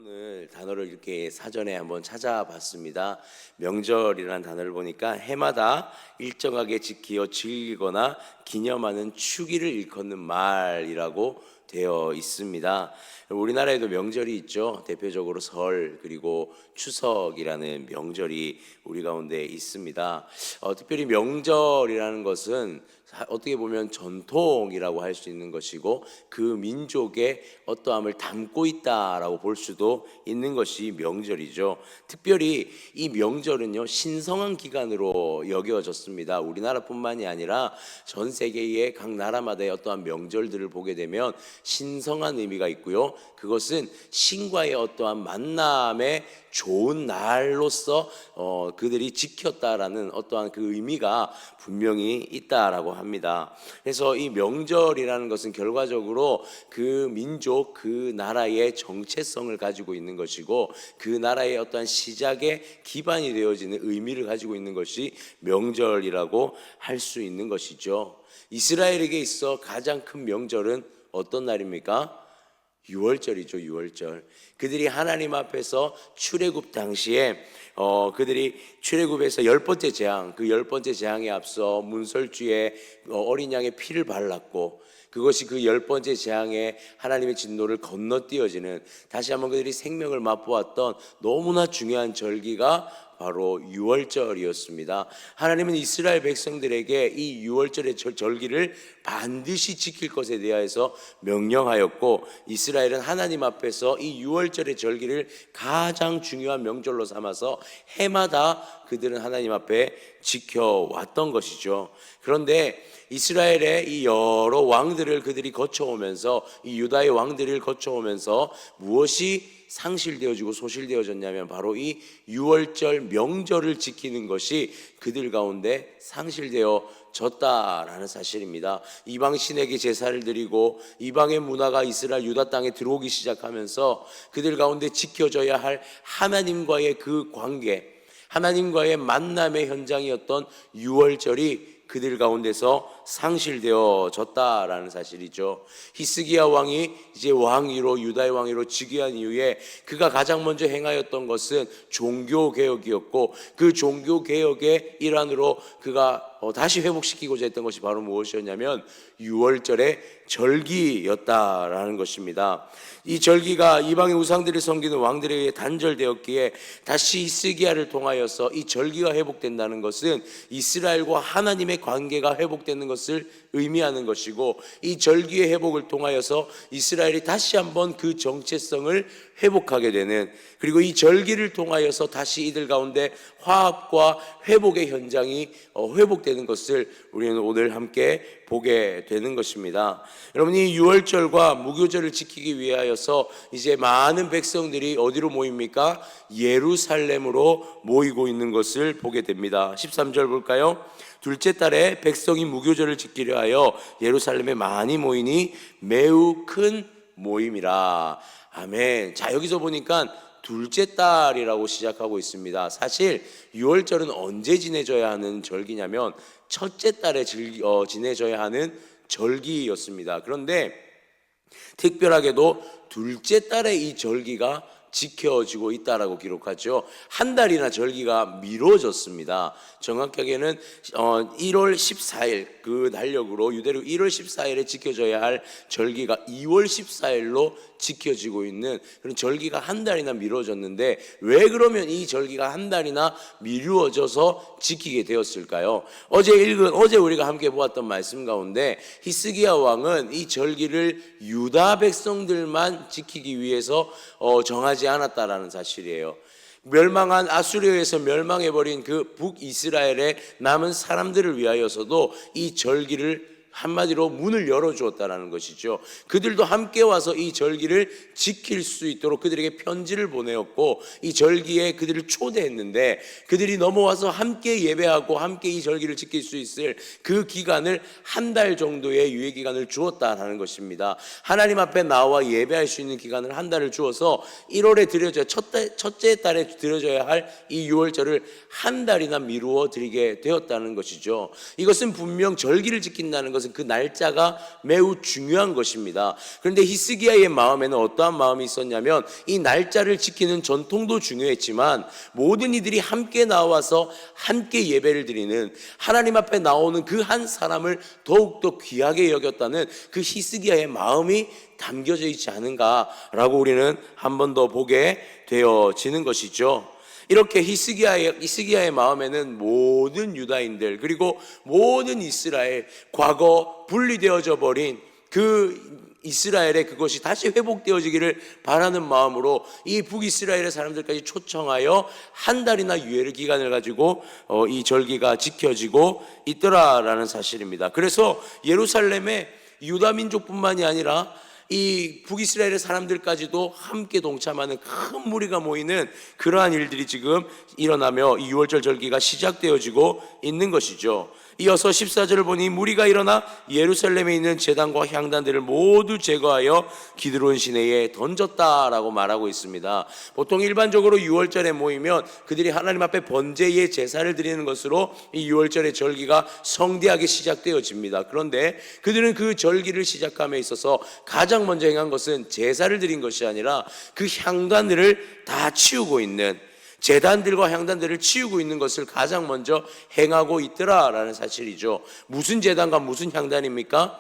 오늘 단어를 이렇게 사전에 한번 찾아봤습니다. 명절이라는 단어를 보니까 해마다 일정하게 지키어 즐기거나 기념하는 축일을 일컫는 말이라고 되어 있습니다. 우리나라에도 명절이 있죠. 대표적으로 설 그리고 추석이라는 명절이 우리 가운데 있습니다. 특별히 명절이라는 것은 어떻게 보면 전통이라고 할 수 있는 것이고 그 민족의 어떠함을 담고 있다라고 볼 수도 있는 것이 명절이죠. 특별히 이 명절은요 신성한 기간으로 여겨졌습니다. 우리나라뿐만이 아니라 전 세계의 각 나라마다의 어떠한 명절들을 보게 되면 신성한 의미가 있고요. 그것은 신과의 어떠한 만남의 좋은 날로서 그들이 지켰다라는 어떠한 그 의미가 분명히 있다라고 합니다. 그래서 이 명절이라는 것은 결과적으로 그 민족, 그 나라의 정체성을 가지고 있는 것이고 그 나라의 어떠한 시작의 기반이 되어지는 의미를 가지고 있는 것이 명절이라고 할 수 있는 것이죠. 이스라엘에게 있어 가장 큰 명절은 어떤 날입니까? 유월절이죠. 유월절. 그들이 하나님 앞에서 출애굽 당시에 그들이 출애굽에서 10번째 재앙, 그 10번째 재앙에 앞서 문설주에 어린 양의 피를 발랐고 그것이 그 10번째 재앙에 하나님의 진노를 건너뛰어지는 다시 한번 그들이 생명을 맛보았던 너무나 중요한 절기가 바로 유월절이었습니다. 하나님은 이스라엘 백성들에게 이 유월절의 절기를 반드시 지킬 것에 대하여서 명령하였고 이스라엘은 하나님 앞에서 이 유월절의 절기를 가장 중요한 명절로 삼아서 해마다 그들은 하나님 앞에 지켜왔던 것이죠. 그런데 이스라엘의 이 여러 왕들을 그들이 거쳐오면서 이 유다의 왕들을 거쳐오면서 무엇이 상실되어지고 소실되어졌냐면 바로 이 유월절 명절을 지키는 것이 그들 가운데 상실되어졌다라는 사실입니다. 이방 신에게 제사를 드리고 이방의 문화가 이스라엘 유다 땅에 들어오기 시작하면서 그들 가운데 지켜져야 할 하나님과의 그 관계, 하나님과의 만남의 현장이었던 유월절이 그들 가운데서 상실되어졌다라는 사실이죠. 히스기야 왕이 이제 왕위로 유다의 왕위로 즉위한 이후에 그가 가장 먼저 행하였던 것은 종교개혁이었고 그 종교개혁의 일환으로 그가 다시 회복시키고자 했던 것이 바로 무엇이었냐면 유월절의 절기였다라는 것입니다. 이 절기가 이방의 우상들을 섬기는 왕들에 의해 단절되었기에 다시 히스기야를 통하여서 이 절기가 회복된다는 것은 이스라엘과 하나님의 관계가 회복되는 것을 의미하는 것이고 이 절기의 회복을 통하여서 이스라엘이 다시 한번 그 정체성을 회복하게 되는 그리고 이 절기를 통하여서 다시 이들 가운데 화합과 회복의 현장이 회복되는 것을 우리는 오늘 함께 보게 되는 것입니다. 여러분 이 유월절과 무교절을 지키기 위하여서 이제 많은 백성들이 어디로 모입니까? 예루살렘으로 모이고 있는 것을 보게 됩니다. 13절 볼까요? 둘째 달에 백성이 무교절을 지키려 하여 예루살렘에 많이 모이니 매우 큰 모임이라. 아멘. 자 여기서 보니까 둘째 달이라고 시작하고 있습니다. 사실 유월절은 언제 지내져야 하는 절기냐면 첫째 달에 지내져야 하는 절기였습니다. 그런데 특별하게도 둘째 달에 이 절기가 지켜지고 있다라고 기록하죠. 한 달이나 절기가 미뤄졌습니다. 정확하게는 1월 14일 그 달력으로 유대로 1월 14일에 지켜져야 할 절기가 2월 14일로 지켜지고 있는 그런 절기가 한 달이나 미뤄졌는데 왜 그러면 이 절기가 한 달이나 미루어져서 지키게 되었을까요? 어제 우리가 함께 보았던 말씀 가운데 히스기야 왕은 이 절기를 유다 백성들만 지키기 위해서 정하지 않았다라는 사실이에요. 멸망한 아수르에서 멸망해버린 그 북이스라엘의 남은 사람들을 위하여서도 이 절기를 한마디로 문을 열어주었다는 것이죠. 그들도 함께 와서 이 절기를 지킬 수 있도록 그들에게 편지를 보내었고 이 절기에 그들을 초대했는데 그들이 넘어와서 함께 예배하고 함께 이 절기를 지킬 수 있을 그 기간을 한 달 정도의 유예 기간을 주었다는 것입니다. 하나님 앞에 나와 예배할 수 있는 기간을 한 달을 주어서 1월에 드려져야 첫째 달에 드려져야 할 이 유월절을 한 달이나 미루어 드리게 되었다는 것이죠. 이것은 분명 절기를 지킨다는 것은 것은 그 날짜가 매우 중요한 것입니다. 그런데 히스기야의 마음에는 어떠한 마음이 있었냐면 이 날짜를 지키는 전통도 중요했지만 모든 이들이 함께 나와서 함께 예배를 드리는, 하나님 앞에 나오는 그 한 사람을 더욱더 귀하게 여겼다는 그 히스기야의 마음이 담겨져 있지 않은가라고 우리는 한 번 더 보게 되어지는 것이죠. 이렇게 히스기야의 마음에는 모든 유다인들 그리고 모든 이스라엘, 과거 분리되어져 버린 그 이스라엘의 그것이 다시 회복되어지기를 바라는 마음으로 이 북이스라엘의 사람들까지 초청하여 한 달이나 유예를 기간을 가지고 이 절기가 지켜지고 있더라라는 사실입니다. 그래서 예루살렘의 유다 민족뿐만이 아니라 이 북이스라엘의 사람들까지도 함께 동참하는 큰 무리가 모이는 그러한 일들이 지금 일어나며 이 유월절 절기가 시작되어지고 있는 것이죠. 이어서 14절을 보니 무리가 일어나 예루살렘에 있는 제단과 향단들을 모두 제거하여 기드론 시내에 던졌다라고 말하고 있습니다. 보통 일반적으로 유월절에 모이면 그들이 하나님 앞에 번제의 제사를 드리는 것으로 이 유월절의 절기가 성대하게 시작되어집니다. 그런데 그들은 그 절기를 시작함에 있어서 가장 먼저 행한 것은 제사를 드린 것이 아니라 그 향단들을 다 치우고 있는, 제단들과 향단들을 치우고 있는 것을 가장 먼저 행하고 있더라라는 사실이죠. 무슨 제단과 무슨 향단입니까?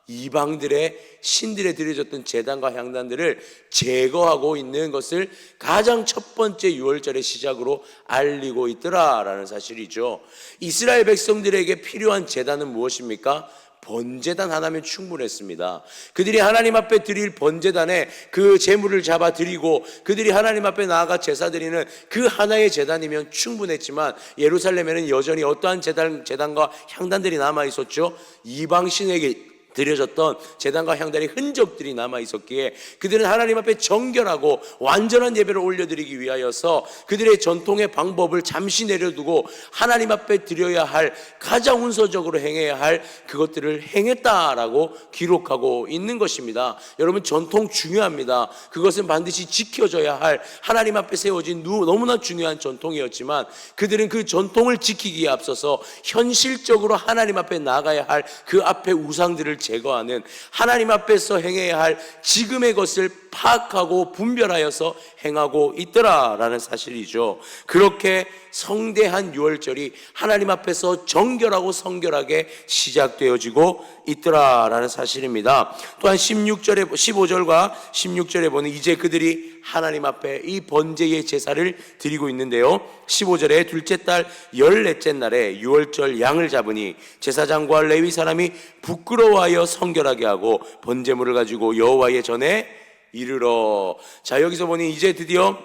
이방들의 신들에 드려졌던 제단과 향단들을 제거하고 있는 것을 가장 첫 번째 유월절의 시작으로 알리고 있더라라는 사실이죠. 이스라엘 백성들에게 필요한 제단은 무엇입니까? 번제단 하나면 충분했습니다. 그들이 하나님 앞에 드릴 번제단에 그 제물을 잡아 드리고 그들이 하나님 앞에 나아가 제사 드리는 그 하나의 제단이면 충분했지만 예루살렘에는 여전히 어떠한 제단과 향단들이 남아 있었죠. 이방신에게 드려졌던 제단과 향단의 흔적들이 남아 있었기에 그들은 하나님 앞에 정결하고 완전한 예배를 올려드리기 위하여서 그들의 전통의 방법을 잠시 내려두고 하나님 앞에 드려야 할, 가장 운서적으로 행해야 할 그것들을 행했다라고 기록하고 있는 것입니다. 여러분, 전통 중요합니다. 그것은 반드시 지켜져야 할 하나님 앞에 세워진 너무나 중요한 전통이었지만 그들은 그 전통을 지키기에 앞서서 현실적으로 하나님 앞에 나가야 할 그 앞에 우상들을 제거하는, 하나님 앞에서 행해야 할 지금의 것을 파악하고 분별하여서 행하고 있더라라는 사실이죠. 그렇게 성대한 유월절이 하나님 앞에서 정결하고 성결하게 시작되어지고 있더라라는 사실입니다. 또한 15절과 16절에 보면 이제 그들이 하나님 앞에 이 번제의 제사를 드리고 있는데요, 15절에 둘째 달 14째 날에 유월절 양을 잡으니 제사장과 레위 사람이 부끄러워하여 성결하게 하고 번제물을 가지고 여호와의 전에 이르러. 자, 여기서 보니 이제 드디어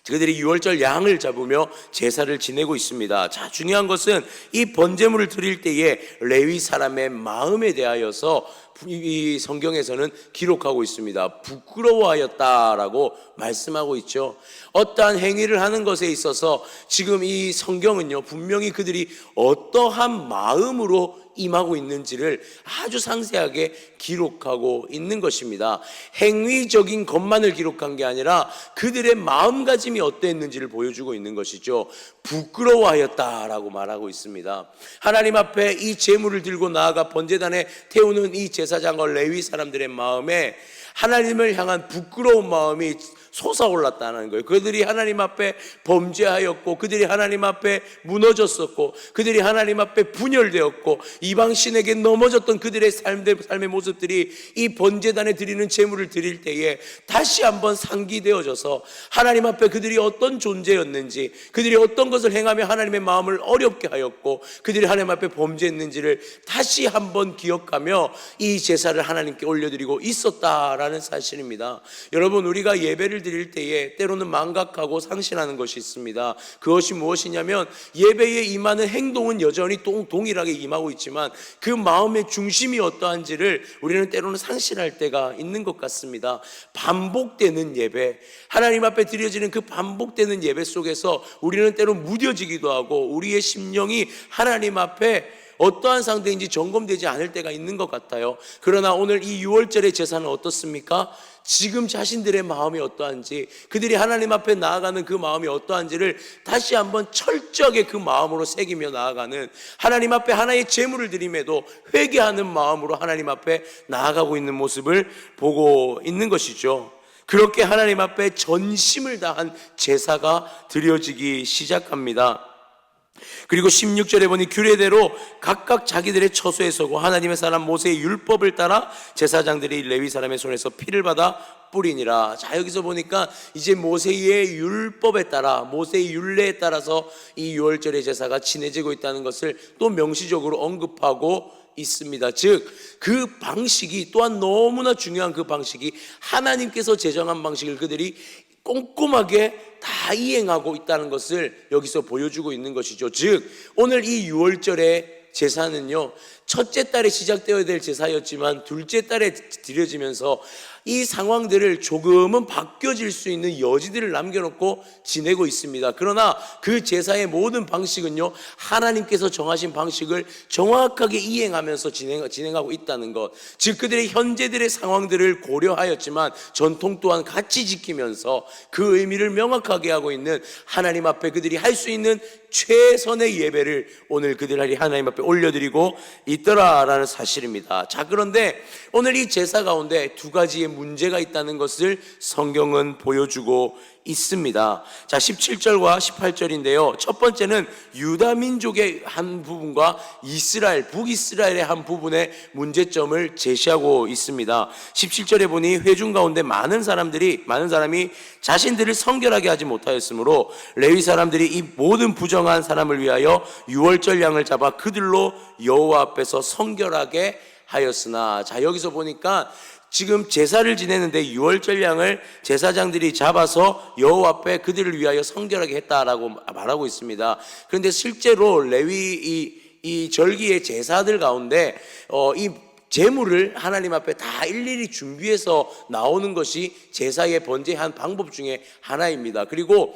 그들이 유월절 양을 잡으며 제사를 지내고 있습니다. 자, 중요한 것은 이 번제물을 드릴 때에 레위 사람의 마음에 대하여서 이 성경에서는 기록하고 있습니다. 부끄러워하였다라고 말씀하고 있죠. 어떠한 행위를 하는 것에 있어서 지금 이 성경은요, 분명히 그들이 어떠한 마음으로 임하고 있는지를 아주 상세하게 기록하고 있는 것입니다. 행위적인 것만을 기록한 게 아니라 그들의 마음가짐이 어땠는지를 보여주고 있는 것이죠. 부끄러워하였다라고 말하고 있습니다. 하나님 앞에 이 제물을 들고 나아가 번제단에 태우는 이 제사장과 레위 사람들의 마음에 하나님을 향한 부끄러운 마음이 솟아올랐다는 거예요. 그들이 하나님 앞에 범죄하였고 그들이 하나님 앞에 무너졌었고 그들이 하나님 앞에 분열되었고 이방신에게 넘어졌던 그들의 삶의 모습들이 이 번제단에 드리는 제물을 드릴 때에 다시 한번 상기되어져서 하나님 앞에 그들이 어떤 존재였는지, 그들이 어떤 것을 행하며 하나님의 마음을 어렵게 하였고 그들이 하나님 앞에 범죄했는지를 다시 한번 기억하며 이 제사를 하나님께 올려드리고 있었다라는 사실입니다. 여러분, 우리가 예배를 드릴 때에 때로는 망각하고 상실하는 것이 있습니다. 그것이 무엇이냐면 예배에 임하는 행동은 여전히 동일하게 임하고 있지만 그 마음의 중심이 어떠한지를 우리는 때로는 상실할 때가 있는 것 같습니다. 반복되는 예배, 하나님 앞에 드려지는 그 반복되는 예배 속에서 우리는 때로 무뎌지기도 하고 우리의 심령이 하나님 앞에 어떠한 상태인지 점검되지 않을 때가 있는 것 같아요. 그러나 오늘 이 6월절의 제사는 어떻습니까? 지금 자신들의 마음이 어떠한지, 그들이 하나님 앞에 나아가는 그 마음이 어떠한지를 다시 한번 철저하게 그 마음으로 새기며 나아가는, 하나님 앞에 하나의 제물을 드림에도 회개하는 마음으로 하나님 앞에 나아가고 있는 모습을 보고 있는 것이죠. 그렇게 하나님 앞에 전심을 다한 제사가 드려지기 시작합니다. 그리고 16절에 보니 규례대로 각각 자기들의 처소에 서고 하나님의 사람 모세의 율법을 따라 제사장들이 레위 사람의 손에서 피를 받아 뿌리니라. 자, 여기서 보니까 이제 모세의 율법에 따라, 모세의 율례에 따라서 이 6월절의 제사가 지내지고 있다는 것을 또 명시적으로 언급하고 있습니다. 즉, 그 방식이 또한 너무나 중요한 그 방식이 하나님께서 제정한 방식을 그들이 꼼꼼하게 다 이행하고 있다는 것을 여기서 보여주고 있는 것이죠. 즉, 오늘 이 6월절의 제사는요, 첫째 달에 시작되어야 될 제사였지만 둘째 달에 드려지면서 이 상황들을 조금은 바뀌어질 수 있는 여지들을 남겨놓고 지내고 있습니다. 그러나 그 제사의 모든 방식은요, 하나님께서 정하신 방식을 정확하게 이행하면서 진행하고 있다는 것. 즉, 그들의 현재들의 상황들을 고려하였지만 전통 또한 같이 지키면서 그 의미를 명확하게 하고 있는, 하나님 앞에 그들이 할 수 있는 최선의 예배를 오늘 그들이 하나님 앞에 올려드리고 있더라라는 사실입니다. 자, 그런데 오늘 이 제사 가운데 두 가지의 문제가 있다는 것을 성경은 보여주고 있습니다. 자, 17절과 18절인데요. 첫 번째는 유다 민족의 한 부분과 북이스라엘의 한 부분의 문제점을 제시하고 있습니다. 17절에 보니 회중 가운데 많은 사람이 자신들을 성결하게 하지 못하였으므로 레위 사람들이 이 모든 부정한 사람을 위하여 유월절 양을 잡아 그들로 여호와 앞에서 성결하게 하였으나. 자, 여기서 보니까 지금 제사를 지내는데 6월절 양을 제사장들이 잡아서 여호와 앞에 그들을 위하여 성결하게 했다라고 말하고 있습니다. 그런데 실제로 레위 이 절기의 제사들 가운데 이 제물을 하나님 앞에 다 일일이 준비해서 나오는 것이 제사의 번제한 방법 중에 하나입니다. 그리고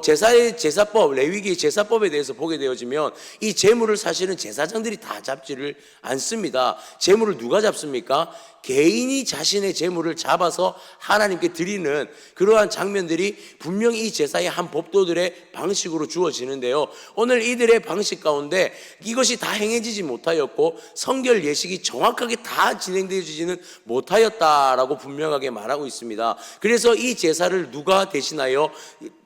제사법, 레위기의 제사법에 대해서 보게 되어지면 이 제물을 사실은 제사장들이 다 잡지를 않습니다. 제물을 누가 잡습니까? 개인이 자신의 제물을 잡아서 하나님께 드리는 그러한 장면들이 분명히 이 제사의 한 법도들의 방식으로 주어지는데요. 오늘 이들의 방식 가운데 이것이 다 행해지지 못하였고 성결 예식이 정확하게 다 진행되어지지는 못하였다라고 분명하게 말하고 있습니다. 그래서 이 제사를 누가 대신하여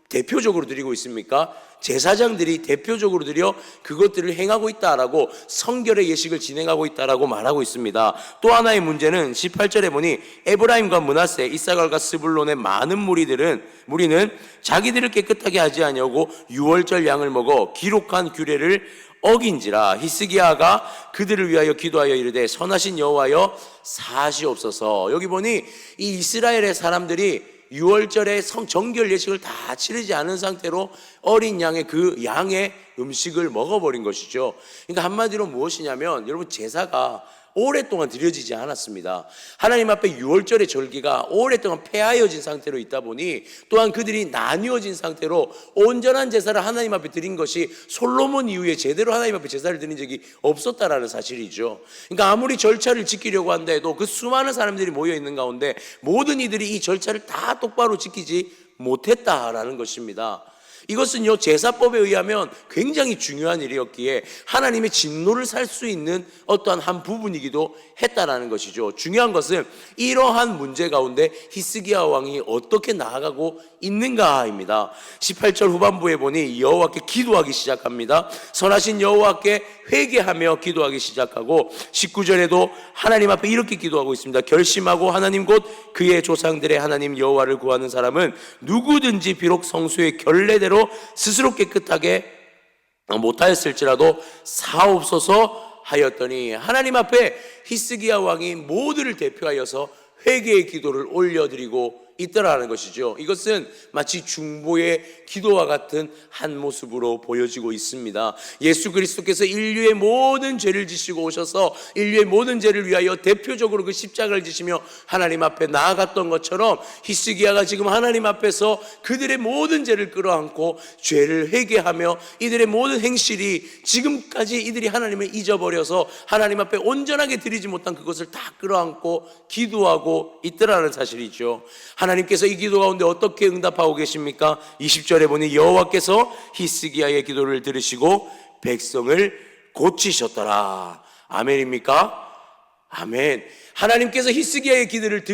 대표적으로 드리고 있습니까? 제사장들이 대표적으로 드려 그것들을 행하고 있다라고, 성결의 예식을 진행하고 있다라고 말하고 있습니다. 또 하나의 문제는 18절에 보니 에브라임과 므낫세, 이사갈과 스불론의 많은 무리는 자기들을 깨끗하게 하지 아니하고 유월절 양을 먹어 기록한 규례를 어긴지라. 히스기야가 그들을 위하여 기도하여 이르되 선하신 여호와여 사시옵소서. 여기 보니 이 이스라엘의 사람들이 6월절에 정결 예식을 다 치르지 않은 상태로 어린 양의 그 양의 음식을 먹어버린 것이죠. 그러니까 한마디로 무엇이냐면, 여러분, 제사가 오랫동안 드려지지 않았습니다. 하나님 앞에 6월절의 절기가 오랫동안 폐하여진 상태로 있다 보니, 또한 그들이 나뉘어진 상태로 온전한 제사를 하나님 앞에 드린 것이 솔로몬 이후에 제대로 하나님 앞에 제사를 드린 적이 없었다라는 사실이죠. 그러니까 아무리 절차를 지키려고 한다 해도 그 수많은 사람들이 모여 있는 가운데 모든 이들이 이 절차를 다 똑바로 지키지 못했다라는 것입니다. 이것은요, 제사법에 의하면 굉장히 중요한 일이었기에 하나님의 진노를 살 수 있는 어떠한 한 부분이기도 했다라는 것이죠. 중요한 것은 이러한 문제 가운데 히스기야 왕이 어떻게 나아가고 있는가입니다. 18절 후반부에 보니 여호와께 기도하기 시작합니다. 선하신 여호와께 회개하며 기도하기 시작하고, 19절에도 하나님 앞에 이렇게 기도하고 있습니다. 결심하고 하나님 곧 그의 조상들의 하나님 여호와를 구하는 사람은 누구든지 비록 성수의 결례대로 스스로 깨끗하게 못하였을지라도 사옵소서 하였더니, 하나님 앞에 히스기야 왕이 모두를 대표하여서 회개의 기도를 올려드리고 있더라는 것이죠. 이것은 마치 중보의 기도와 같은 한 모습으로 보여지고 있습니다. 예수 그리스도께서 인류의 모든 죄를 지시고 오셔서 인류의 모든 죄를 위하여 대표적으로 그 십자가를 지시며 하나님 앞에 나아갔던 것처럼 히스기야가 지금 하나님 앞에서 그들의 모든 죄를 끌어안고 죄를 회개하며 이들의 모든 행실이 지금까지 이들이 하나님을 잊어버려서 하나님 앞에 온전하게 드리지 못한 그것을 다 끌어안고 기도하고 있더라는 사실이죠. 하나님께서 이 기도 가운데 어떻게 응답하고 계십니까? 20절에 보니 여호와께서 히스기야의 기도를 들으시고 백성을 고치셨더라. 아멘입니까? 아멘. 하나님께서 히스기야의 기도를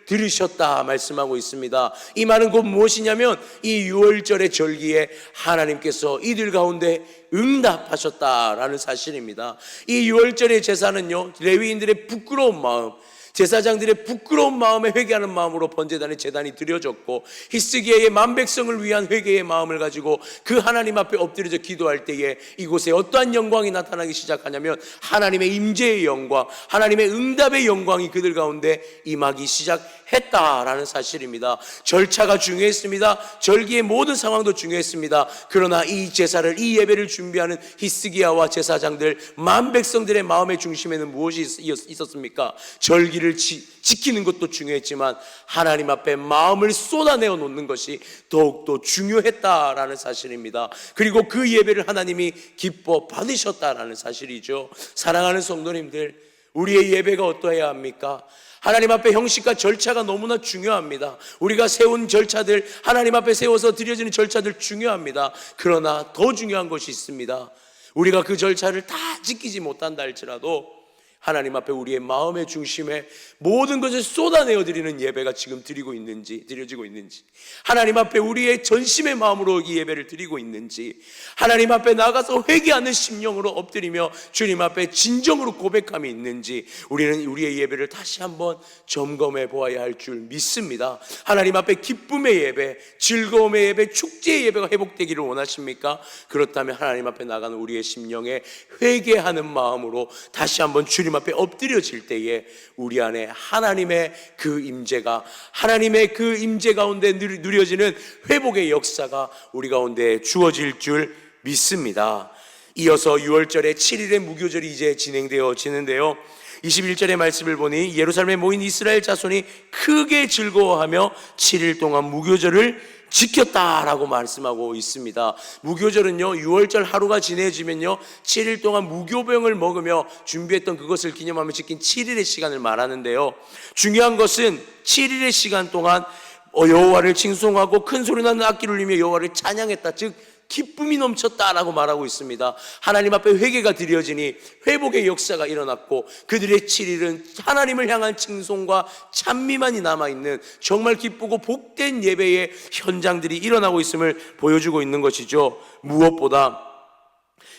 들으셨다 말씀하고 있습니다. 이 말은 곧 무엇이냐면 이 유월절의 절기에 하나님께서 이들 가운데 응답하셨다라는 사실입니다. 이 유월절의 제사는요, 레위인들의 부끄러운 마음, 제사장들의 부끄러운 마음에 회개하는 마음으로 번제단에 제단이 드려졌고, 히스기야의 만백성을 위한 회개의 마음을 가지고 그 하나님 앞에 엎드려져 기도할 때에 이곳에 어떠한 영광이 나타나기 시작하냐면 하나님의 임재의 영광, 하나님의 응답의 영광이 그들 가운데 임하기 시작했다라는 사실입니다. 절차가 중요했습니다. 절기의 모든 상황도 중요했습니다. 그러나 이 제사를, 이 예배를 준비하는 히스기야와 제사장들, 만백성들의 마음의 중심에는 무엇이 있었습니까? 절기를 지키는 것도 중요했지만 하나님 앞에 마음을 쏟아내어 놓는 것이 더욱더 중요했다라는 사실입니다. 그리고 그 예배를 하나님이 기뻐 받으셨다라는 사실이죠. 사랑하는 성도님들, 우리의 예배가 어떠해야 합니까? 하나님 앞에 형식과 절차가 너무나 중요합니다. 우리가 세운 절차들, 하나님 앞에 세워서 드려지는 절차들 중요합니다. 그러나 더 중요한 것이 있습니다. 우리가 그 절차를 다 지키지 못한다 할지라도 하나님 앞에 우리의 마음의 중심에 모든 것을 쏟아내어 드리는 예배가 지금 드려지고 있는지, 하나님 앞에 우리의 전심의 마음으로 이 예배를 드리고 있는지, 하나님 앞에 나가서 회개하는 심령으로 엎드리며 주님 앞에 진정으로 고백함이 있는지 우리는 우리의 예배를 다시 한번 점검해 보아야 할 줄 믿습니다. 하나님 앞에 기쁨의 예배, 즐거움의 예배, 축제의 예배가 회복되기를 원하십니까? 그렇다면 하나님 앞에 나가는 우리의 심령에 회개하는 마음으로 다시 한번 주님 앞에 엎드려질 때에 우리 안에 하나님의 그 임재가, 하나님의 그 임재 가운데 누려지는 회복의 역사가 우리 가운데 주어질 줄 믿습니다. 이어서 6월절의 7일의 무교절이 이제 진행되어지는데요, 21절의 말씀을 보니 예루살렘에 모인 이스라엘 자손이 크게 즐거워하며 7일 동안 무교절을 지켰다라고 말씀하고 있습니다. 무교절은요, 6월절 하루가 지내지면요 7일 동안 무교병을 먹으며 준비했던 그것을 기념하며 지킨 7일의 시간을 말하는데요, 중요한 것은 7일의 시간 동안 여호와를 칭송하고 큰 소리 나는 악기를 울리며 여호와를 찬양했다, 즉 기쁨이 넘쳤다라고 말하고 있습니다. 하나님 앞에 회개가 드려지니 회복의 역사가 일어났고 그들의 7일은 하나님을 향한 칭송과 찬미만이 남아있는 정말 기쁘고 복된 예배의 현장들이 일어나고 있음을 보여주고 있는 것이죠. 무엇보다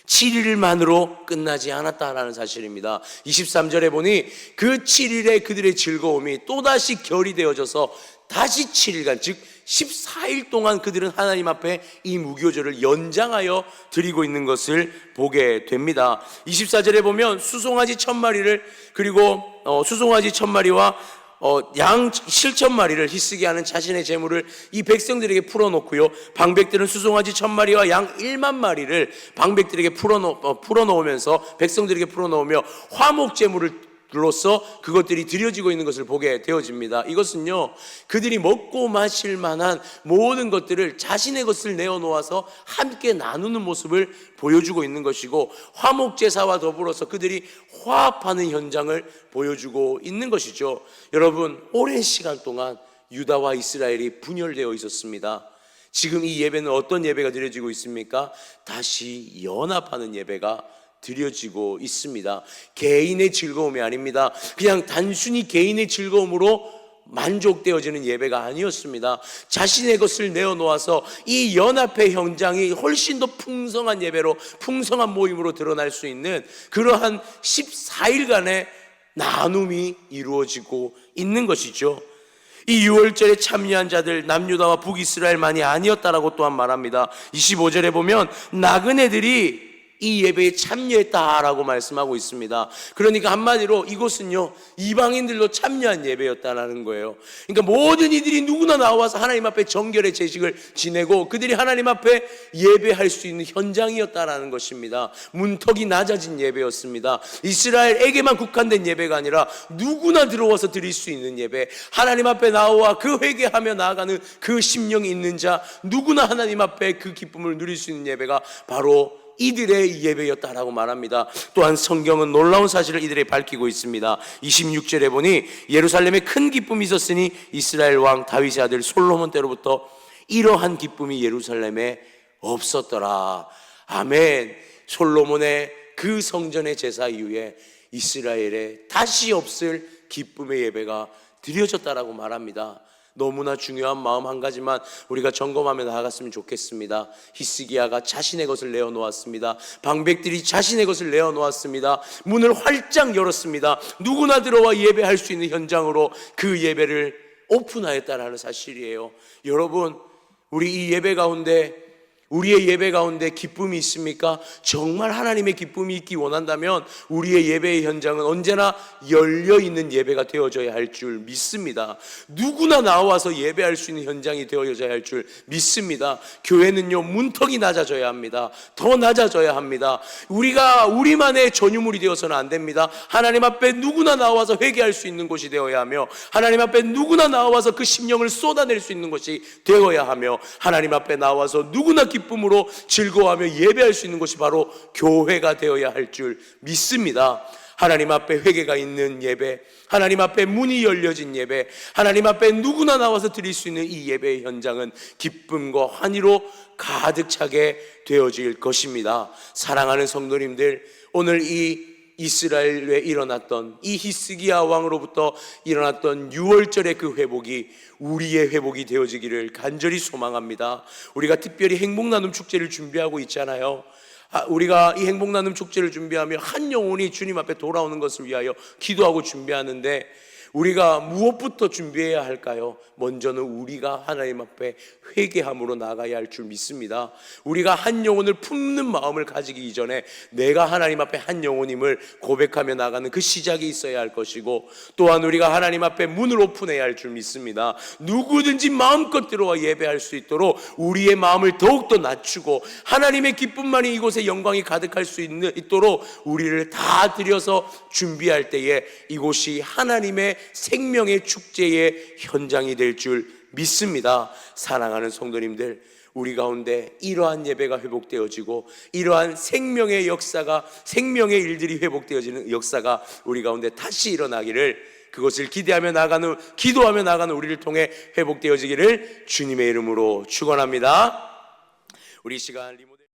7일만으로 끝나지 않았다라는 사실입니다. 23절에 보니 그 7일에 그들의 즐거움이 또다시 결이 되어져서 다시 7일간, 즉 14일 동안 그들은 하나님 앞에 이 무교절을 연장하여 드리고 있는 것을 보게 됩니다. 24절에 보면 수송아지 1000마리를, 그리고 수송아지 1000마리와 양 7000마리를 히스기야는 자신의 재물을 이 백성들에게 풀어놓고요, 방백들은 수송아지 1000마리와 양 1만 마리를 방백들에게 풀어놓으면서 백성들에게 풀어놓으며 화목 재물을 로서 그것들이 드려지고 있는 것을 보게 되어집니다. 이것은요, 그들이 먹고 마실 만한 모든 것들을 자신의 것을 내어놓아서 함께 나누는 모습을 보여주고 있는 것이고, 화목제사와 더불어서 그들이 화합하는 현장을 보여주고 있는 것이죠. 여러분, 오랜 시간 동안 유다와 이스라엘이 분열되어 있었습니다. 지금 이 예배는 어떤 예배가 드려지고 있습니까? 다시 연합하는 예배가 드려지고 있습니다. 개인의 즐거움이 아닙니다. 그냥 단순히 개인의 즐거움으로 만족되어지는 예배가 아니었습니다. 자신의 것을 내어놓아서 이 연합의 현장이 훨씬 더 풍성한 예배로, 풍성한 모임으로 드러날 수 있는 그러한 14일간의 나눔이 이루어지고 있는 것이죠. 이 6월절에 참여한 자들 남유다와 북이스라엘만이 아니었다라고 또한 말합니다. 25절에 보면 나그네들이 이 예배에 참여했다라고 말씀하고 있습니다. 그러니까 한마디로 이곳은요, 이방인들도 참여한 예배였다라는 거예요. 그러니까 모든 이들이 누구나 나와서 하나님 앞에 정결의 제식을 지내고 그들이 하나님 앞에 예배할 수 있는 현장이었다라는 것입니다. 문턱이 낮아진 예배였습니다. 이스라엘에게만 국한된 예배가 아니라 누구나 들어와서 드릴 수 있는 예배, 하나님 앞에 나와 그 회개하며 나아가는 그 심령이 있는 자 누구나 하나님 앞에 그 기쁨을 누릴 수 있는 예배가 바로 이들의 예배였다라고 말합니다. 또한 성경은 놀라운 사실을 이들에게 밝히고 있습니다. 26절에 보니 예루살렘에 큰 기쁨이 있었으니 이스라엘 왕 다윗의 아들 솔로몬 때로부터 이러한 기쁨이 예루살렘에 없었더라. 아멘. 솔로몬의 그 성전의 제사 이후에 이스라엘에 다시 없을 기쁨의 예배가 드려졌다라고 말합니다. 너무나 중요한 마음 한 가지만 우리가 점검하며 나아갔으면 좋겠습니다. 히스기야가 자신의 것을 내어놓았습니다. 방백들이 자신의 것을 내어놓았습니다. 문을 활짝 열었습니다. 누구나 들어와 예배할 수 있는 현장으로 그 예배를 오픈하였다라는 사실이에요. 여러분, 우리의 예배 가운데 기쁨이 있습니까? 정말 하나님의 기쁨이 있기 원한다면 우리의 예배의 현장은 언제나 열려있는 예배가 되어져야 할 줄 믿습니다. 누구나 나와서 예배할 수 있는 현장이 되어져야 할 줄 믿습니다. 교회는요, 문턱이 낮아져야 합니다. 더 낮아져야 합니다. 우리만의 전유물이 되어서는 안 됩니다. 하나님 앞에 누구나 나와서 회개할 수 있는 곳이 되어야 하며, 하나님 앞에 누구나 나와서 그 심령을 쏟아낼 수 있는 것이 되어야 하며, 하나님 앞에 나와서 누구나 기쁨으로 즐거워하며 예배할 수 있는 것이 바로 교회가 되어야 할 줄 믿습니다. 하나님 앞에 회개가 있는 예배, 하나님 앞에 문이 열려진 예배, 하나님 앞에 누구나 나와서 드릴 수 있는 이 예배의 현장은 기쁨과 환희로 가득 차게 되어질 것입니다. 사랑하는 성도님들, 오늘 이 이스라엘에 일어났던 이 히스기야 왕으로부터 일어났던 6월절의 그 회복이 우리의 회복이 되어지기를 간절히 소망합니다. 우리가 특별히 행복나눔 축제를 준비하고 있잖아요. 우리가 이 행복나눔 축제를 준비하며 한 영혼이 주님 앞에 돌아오는 것을 위하여 기도하고 준비하는데, 우리가 무엇부터 준비해야 할까요? 먼저는 우리가 하나님 앞에 회개함으로 나가야 할 줄 믿습니다. 우리가 한 영혼을 품는 마음을 가지기 이전에 내가 하나님 앞에 한 영혼임을 고백하며 나가는 그 시작이 있어야 할 것이고, 또한 우리가 하나님 앞에 문을 오픈해야 할 줄 믿습니다. 누구든지 마음껏 들어와 예배할 수 있도록 우리의 마음을 더욱더 낮추고 하나님의 기쁨만이 이곳에 영광이 가득할 수 있도록 우리를 다 들여서 준비할 때에 이곳이 하나님의 생명의 축제의 현장이 될 줄 믿습니다. 사랑하는 성도님들, 우리 가운데 이러한 예배가 회복되어지고 이러한 생명의 역사가, 생명의 일들이 회복되어지는 역사가 우리 가운데 다시 일어나기를, 그것을 기도하며 나가는 우리를 통해 회복되어지기를 주님의 이름으로 축원합니다. 우리 시간